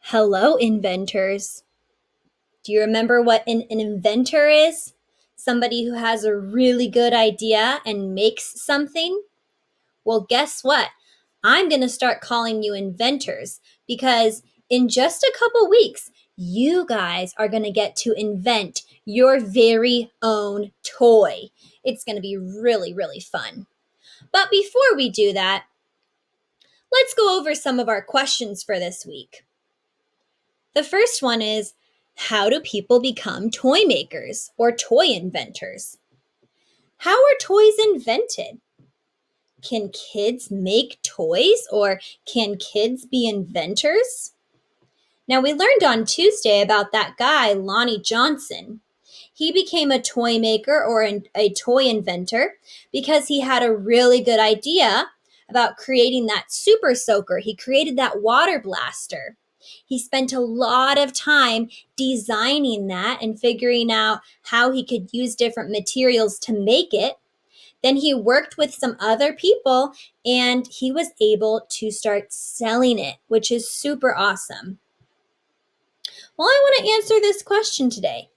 Hello, inventors. Do you remember what an inventor is? Somebody who has a really good idea and makes something? Well, guess what? I'm going to start calling you inventors because in just a couple weeks, you guys are going to get to invent your very own toy. It's going to be really, really fun. But before we do that, let's go over some of our questions for this week. The first one is, how do people become toy makers or toy inventors? How are toys invented? Can kids make toys or can kids be inventors? Now, we learned on Tuesday about that guy, Lonnie Johnson. He became a toy maker or a toy inventor because he had a really good idea about creating that super soaker. He created that water blaster. He spent a lot of time designing that and figuring out how he could use different materials to make it. Then he worked with some other people and he was able to start selling it, which is super awesome. Well, I want to answer this question today.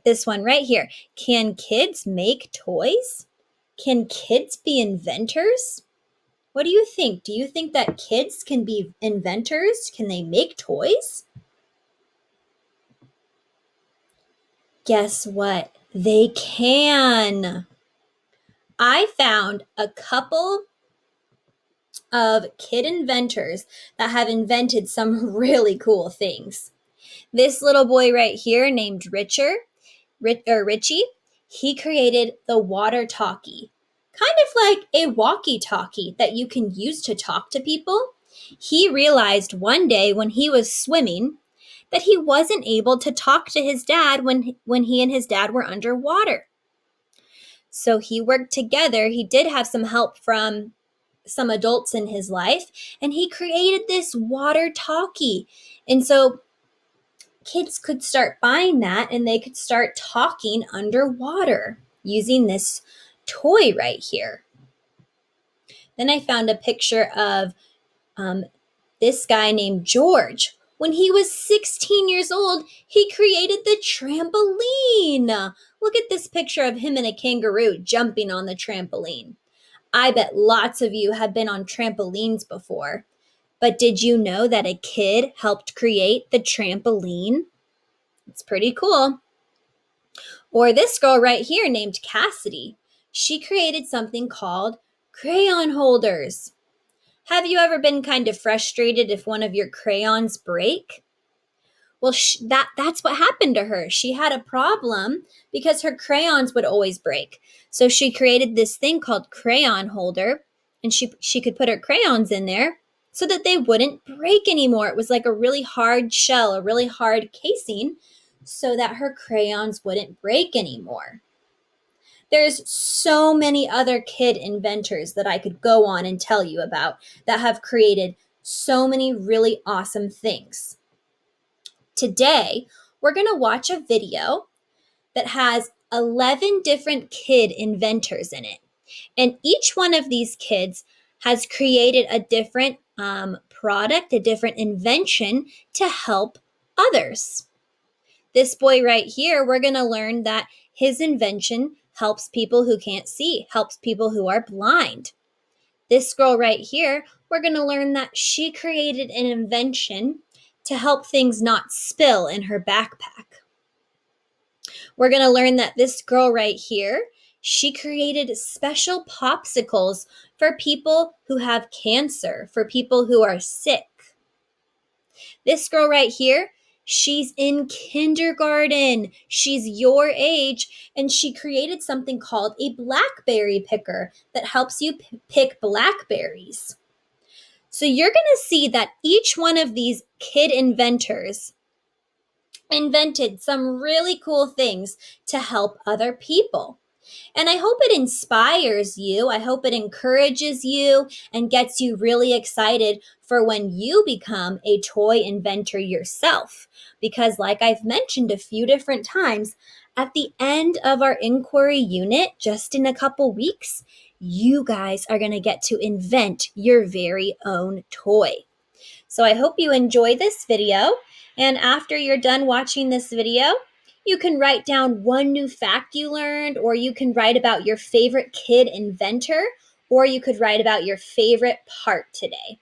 This one right here, can kids make toys? Can kids be inventors? What do you think? Do you think that kids can be inventors? Can they make toys? Guess what? They can. I found a couple of kid inventors that have invented some really cool things. This little boy right here named Richie, he created the water talkie, kind of like a walkie-talkie that you can use to talk to people. He realized one day when he was swimming that he wasn't able to talk to his dad when he and his dad were underwater. So he worked together. He did have some help from some adults in his life, and he created this water talkie. And so kids could start buying that and they could start talking underwater using this toy right here. Then I found a picture of this guy named George. When he was 16 years old, he created the trampoline. Look at this picture of him and a kangaroo jumping on the trampoline. I bet lots of you have been on trampolines before. But did you know that a kid helped create the trampoline? It's pretty cool. Or this girl right here named Cassidy. She created something called crayon holders. Have you ever been kind of frustrated if one of your crayons break? Well, that's what happened to her. She had a problem because her crayons would always break. So she created this thing called crayon holder, and she could put her crayons in there so that they wouldn't break anymore. It was like a really hard shell, a really hard casing, so that her crayons wouldn't break anymore. There's so many other kid inventors that I could go on and tell you about that have created so many really awesome things. Today, we're going to watch a video that has 11 different kid inventors in it. And each one of these kids has created a different product, a different invention to help others. This boy right here, we're going to learn that his invention helps people who can't see, helps people who are blind. This girl right here, we're going to learn that she created an invention to help things not spill in her backpack. We're going to learn that this girl right here, she created special popsicles for people who have cancer, for people who are sick. This girl right here, she's in kindergarten. She's your age, and she created something called a blackberry picker that helps you pick blackberries. So you're going to see that each one of these kid inventors invented some really cool things to help other people. And I hope it inspires you. I hope it encourages you and gets you really excited for when you become a toy inventor yourself. Because like I've mentioned a few different times, at the end of our inquiry unit, just in a couple weeks, you guys are going to get to invent your very own toy. So I hope you enjoy this video, and after you're done watching this video, you can write down one new fact you learned, or you can write about your favorite kid inventor, or you could write about your favorite part today.